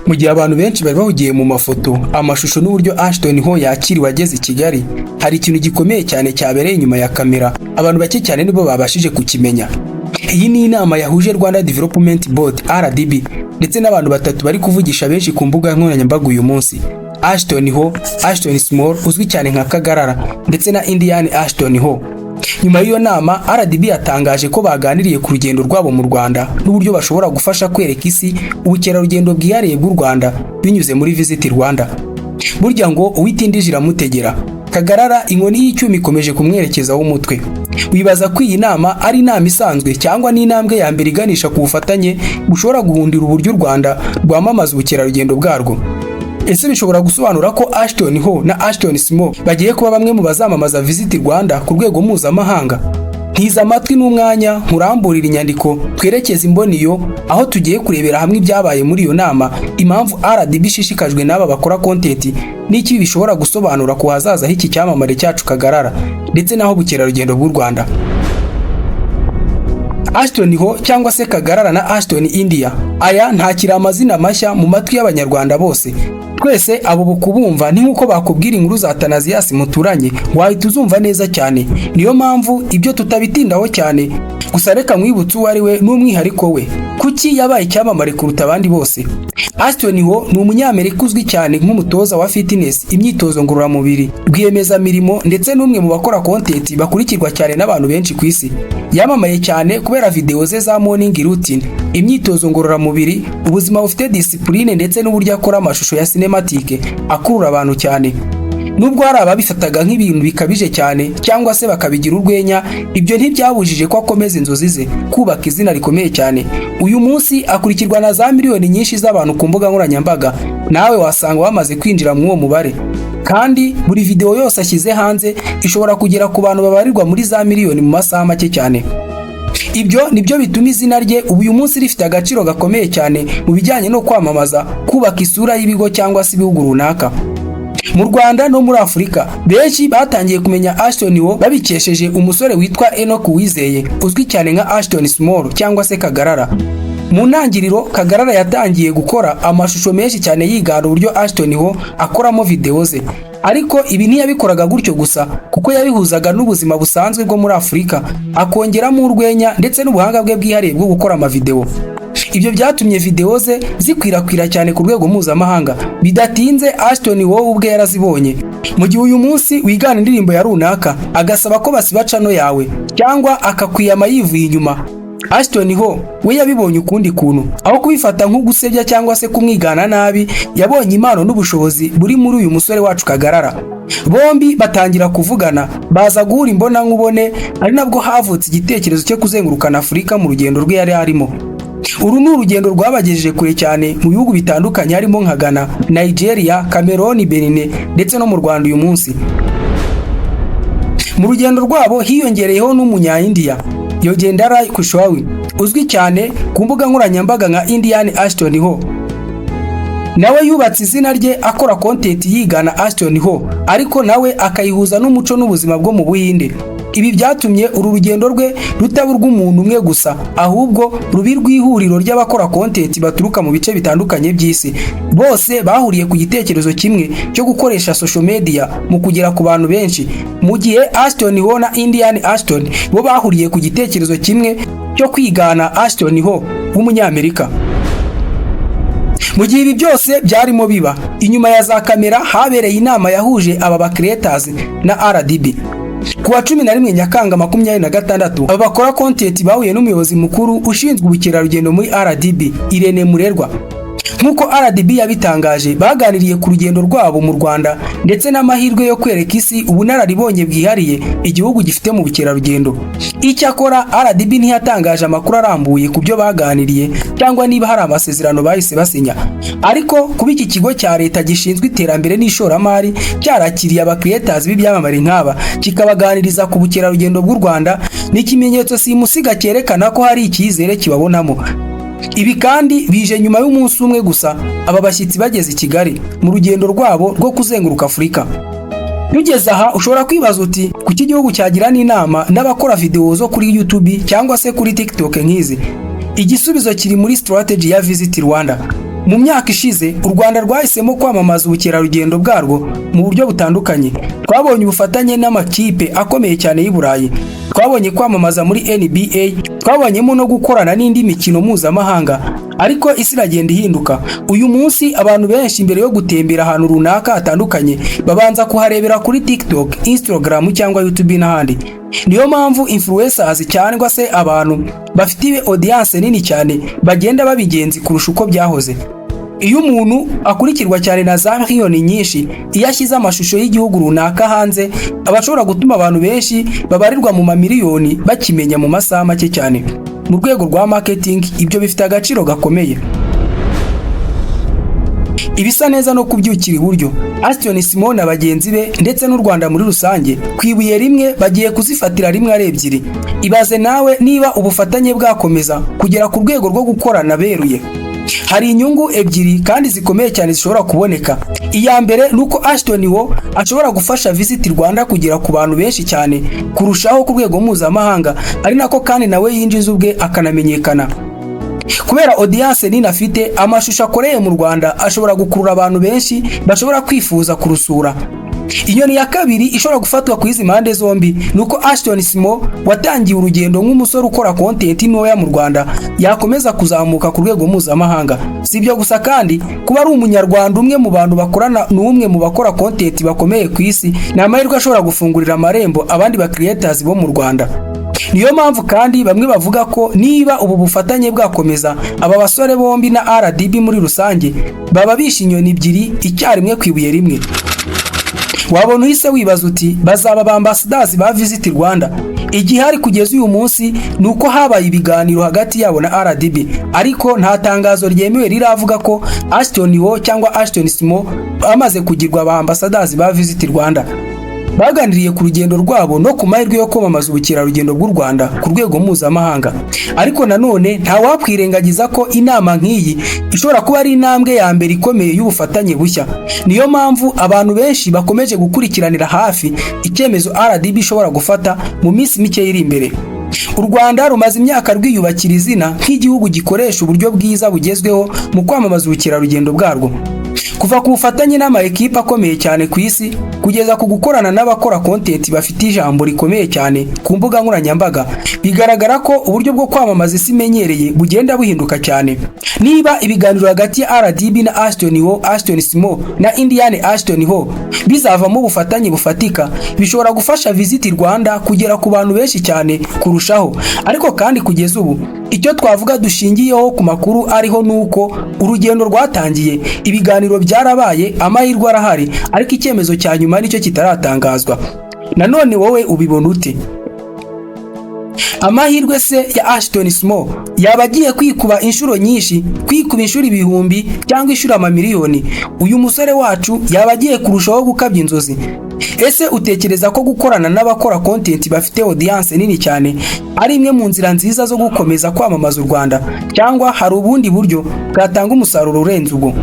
Mu gihe abantu benshi bari bahugiye mu mafoto, amashusho n'uburyo Ashton Ho yakiriwe ageze i Kigali, hari ikintu gikomeye cyane cyabereye inyuma ya kamera, abantu bake cyane nibo babashije kukimenya. Iyi ni inama yahuje Rwanda Development Board RDB ndetse n'abantu batatu bari kuvugisha benshi ku mbuga nkoranyambaga uyu munsi: Ashton Ho, Ashton Small uzwi cyane nka Kagarara, ndetse na Indian Ashton Ho. Nyuma y'iyo nama, RDB yatangaje ko baganiriye ku rugendo rwabo mu Rwanda n'uburyo bashobora gufasha kwereka isi ubukerarugendo bwihariye bw'u Rwanda binyuze muri Visit Rwanda. Burya ngo uwitindije iramutegera. Kagarara inkoni y'icyuma ikomeje kumwerekeza w'umutwe. Wibaza ko iyi nama ari inama isanzwe cyangwa ni intambwe ya mbere iganisha ku bufatanye bushobora guhundira uburyo u Rwanda rwamamaza ubukerarugendo bwarwo. Ese bishobora gusobanura ko Ashton Ho na Ashton Small bagiye kuba bamwe mu bazamamaza Visit Rwanda ku rwego mpuzamahanga? Ntiza amatwi n'umwanya nkuramburira inyandiko twerekeza imboniyo aho tugiye kurebera hamwe ibyabaye muri iyo nama, impamvu RDB ishishikajwe n'aba bakora content n'iki bishobora gusobanura ku hazaza h'iki cyamamare cyacu Kagarara ndetse naho bukerarugendo bw'u Rwanda. Ashton Ho cyangwa se Kagarara na Ashton India, aya ntakiri amazina mashya mu matwi y'abanyarwanda bose. Twese abo bukubumva ni nkuko bakubwira inkuru za Tanaziyas muturanye, wahita uzumva neza cyane. Niyo mpamvu ibyo tutabitindaho cyane, gusa reka mwibutse uwo ari we n'umwihariko we. Kuki yabaye icyamamare kuruta abandi bose? Ashton Ho ni umunyamerika uzwi cyane nk'umutoza wa fitness, imyitozo ngororamubiri, rwiyemezamirimo ndetse n'umwe mu bakora content bakurikirwa cyane n'abantu benshi ku isi. Yamamaye cyane kubera video ze za morning routine, imyitozo ngororamubiri, ubuzima bufite discipline ndetse n'uburyo akora amashusho ya cinematic akurura abantu cyane. Nubwo hari ababifataga nk'ibintu bikabije cyane cyangwa se bakabigira urwenya, ibyo ntibyabujije ko akomeza inzozi ze kubaka izina rikomeye cyane. Uyu munsi akurikirwa na za miliyoni nyinshi z'abantu ku mbuga nkoranyambaga, nawe wasanga wamaze kwinjira mu uwo mubare. Kandi buri video yose ashyize hanze ishobora kugera ku bantu babarirwa muri za miliyoni mu masaha make cyane. Ibyo nibyo bituma izina rye uyu munsi rifite agaciro gakomeye cyane mu bijyanye no kwamamaza, kubaka isura y'ibigo cyangwa se ibihugu runaka. Mu Rwanda no muri Afurika, benshi batangiye kumenya Ashton Ho babikesheje umusore witwa Enoch Uwizeye uzwi cyane nka Ashton Small cyangwa se Kagarara. Mu ntangiriro, Kagarara yatangiye gukora amashusho menshi cyane yigana uburyo Ashton Ho akoramo video ze. Ariko ibi ntiyabikoraga gutyo gusa, kuko yabihuzaga n'ubuzima busanzwe bwo muri Afurika, akongeramo urwenya ndetse n'ubuhanga bwe bwihariye bwo gukora amavideo. Ibyo byatumye video ze zikwirakwira cyane ku rwego mpuzamahanga. Bidatinze Ashton Ho ubwe yarazibonye. Mu gihe uyu munsi wigana indirimbo ya runaka agasaba ko basiba chano yawe cyangwa akakwiyama yivuye inyuma, Ashton Ho we yabibonye ukundi kuntu. Aho kubifata nko gusebya cyangwa se kumwigana nabi, yabonye impano n'ubushobozi buri muri uyu musore wacu Kagarara. Bombi batangira kuvugana, baza guhura imbona nkubone, ari nabwo havutse igitekerezo cyo kuzengurukana Afurika mu rugendo rwe yari arimo. Uru ni urugendo rwabagejeje kure cyane mu bihugu bitandukanye harimo nka Ghana, Nigeria, Cameroon, Benin ndetse no mu Rwanda uyu munsi. Mu rugendo rwabo hiyongereyeho n'umunya-India, Yogendra Kushwaha, uzwi cyane ku mbuga nkoranyambaga nka Indian Ashton Ho. Nawe yubatse izina rye akora content yigana Ashton Ho, ariko nawe akayihuza n'umuco n'ubuzima bwo mu Buhinde. Ibi byatumye uru rugendo rwe rutaba rw'umuntu umwe gusa, ahubwo rubi rw'ihuriro ry'abakora content baturuka mu bice bitandukanye by'isi. Bose bahuriye ku gitekerezo kimwe cyo gukoresha social media mu kugera ku bantu benshi, mu gihe Ashton Ho na Indian Ashton bo bahuriye ku gitekerezo kimwe cyo kwigana Ashton Ho w'umunyamerika. Mu gihe ibi byose byarimo biba, inyuma ya za kamera habereye inama yahuje aba ba creators na RDB. Kuwa 11 Nyakanga 2026, aba bakora content bahuye n'umuyobozi mukuru ushinzwe ubukerarugendo muri RDB, Irene Murerwa. Nkuko RDB yabitangaje, baganiriye ku rugendo rwabo mu Rwanda ndetse n'amahirwe yo kwereka isi ubunararibonye bwihariye igihugu gifite mu bukerarugendo. Icyakora RDB ntiyatangaje amakuru arambuye ku byo baganiriye cyangwa niba hari amasezerano bahise basinya. Ariko kuba iki kigo cya leta gishinzwe iterambere n'ishoramari cyarakiriye aba creators b'ibyamamare nk'aba kikabaganiriza ku bukerarugendo bw'u Rwanda, ni ikimenyetso simusiga cyerekana ko hari icyizere kibabonamo. Ibi kandi bije nyuma y'umunsi umwe gusa aba bashyitsi bageze i Kigali mu rugendo rwabo rwo kuzenguruka Afurika. Nugeze aha ushobora kwibaza uti kuki igihugu cyagira n'inama n'abakora video zo kuri YouTube cyangwa se kuri TikTok nk'izi? Igisubizo kiri muri strategy ya Visit Rwanda. Mu myaka ishize u Rwanda rwahisemo kwamamaza ubukerarugendo bwarwo mu buryo butandukanye. Twabonye ubufatanye n'amakipe akomeye cyane y'i Burayi, twabonye kwamamaza muri NBA, twabonyemo no gukorana n'indi mikino mpuzamahanga. Ariko isi iragenda ihinduka. Uyu munsi abantu benshi mbere yo gutembera ahantu runaka hatandukanye babanza kuharebera kuri TikTok, Instagram cyangwa YouTube n'ahandi. Niyo mpamvu influencers cyangwa se abantu bafite audience nini cyane bagenda babigenzi kurusha uko byahoze. Iyo umuntu akurikirwa cyane na za miliyoni nyinshi, iyo ashyize amashusho y'igihugu runaka hanze, abashobora gutuma abantu benshi babarirwa mu mamiliyoni bakimenya mu masaha make cyane. Mu rwego rwa marketing ibyo bifite agaciro gakomeye. Ibisa neza no kubyukira iburyo, Aston Simon na bagenzi be ndetse n'u Rwanda muri rusange kwibuye rimwe bagiye kuzifatira rimwe ari ebyiri. Ibaze nawe niba ubufatanye bwakomeza kugera ku rwego rwo gukorana beruye. Hari inyungu ebyiri kandi zikomeye cyane zishobora kuboneka. Iya mbere nuko Aston wo ashobora gufasha Visit Rwanda kugera ku bantu benshi cyane kurushaho ku rwego mpuzamahanga, ari nako kandi nawe yinjiza ubwe akanamenyekana. Kubera audience nini afite, amashusho akoreye mu Rwanda ashobora gukurura abantu benshi bashobora kwifuza kurusura. Inyoni ya kabiri ishobora gufatwa ku izi mpande zombi nuko Aston Simon watangiye urugendo nk'umusore ukora content ntoya mu Rwanda yakomeza kuzamuka ku rwego mpuzamahanga. Si ibyo gusa kandi kuba ari umunyarwanda umwe mu bantu bakorana n'umwe mu bakora content bakomeye ku isi, ni amahirwe ashobora gufungurira amarembo abandi ba creators bo mu Rwanda. Niyo mpamvu kandi bamwe bavuga ko niba ubu bufatanye bwakomeza, aba basore bombi na RDB muri rusange baba bishe inyoni ebyiri icyarimwe ku ibuye rimwe. Wabona uhise wibaza uti bazaba ba ambassadors ba Visit Rwanda. Igihari kugeza uyu munsi nuko habaye ibiganiro hagati yabo na RDB, ariko nta tangazo ryemewe riravuga ko Aston wo cyangwa Aston Simon amaze kugirwa ba ambassadors ba Visit Rwanda. Baganiriye ku rugendo rwabo no ku mahirwe yo kwamamaza ubukerarugendo bw'u Rwanda ku rwego mpuzamahanga. Ariko nanone nta wakwirengagiza ko inama nk'iyi ishobora kuba ari intambwe ya mbere ikomeye y'ubufatanye bushya. Niyo mpamvu abantu benshi bakomeje gukurikiranira hafi icyemezo RDB ishobora gufata mu minsi mike iri imbere. U Rwanda rumaze imyaka rwiyubakira izina nk'igihugu gikoresha uburyo bwiza bugezweho mu kwamamaza ubukerarugendo bwarwo. Kuva ku bufatanye n'ama-ekipe akomeye cyane ku isi kugeza ku gukorana n'abakora content bafite ijambo rikomeye cyane ku mbuga nkoranyambaga, bigaragara ko uburyo bwo kwamamaza isi imenyereye bugenda buhinduka cyane. Niba ibiganiro hagati ya RDB na Aston Simon na Indian Aston ho bizavamo ubufatanye bufatika, bishobora gufasha Visit Rwanda kugera ku bantu benshi cyane kurushaho. Ariko kandi kugeza ubu icyo twavuga dushingiyeho ku makuru ariho nuko urugendo rwatangiye, ibiganiro byarabaye, amahirwe arahari, ariko icyemezo cya nyuma nicyo kitaratangazwa. Nanone wowe ubibona ute? Amahirwe se ya Aston Simon yaba agiye kwikuba inshuro nyinshi, kwikuba inshuro ibihumbi cyangwa inshuro amamiliyoni? Uyu musore wacu yaba agiye kurushaho gukabya inzozi? Ese utekereza ko gukorana n'abakora content bafite audience nini cyane ari imwe mu nzira nziza zo gukomeza kwamamaza u Rwanda, cyangwa hari ubundi buryo bwatanga umusaruro urenze ubwo?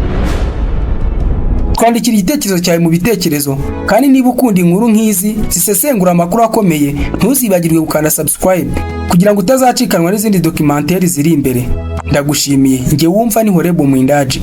Twandikira igitekerezo cyawe mu bitekerezo, kandi niba ukunda inkuru nk'izi zisesengura amakuru akomeye, ntuzibagirwe gukanda subscribe kugira ngo utazacikanwa n'izindi documentaire ziri imbere. Ndagushimiye. Nge wumva ni Horebo Mwindaji.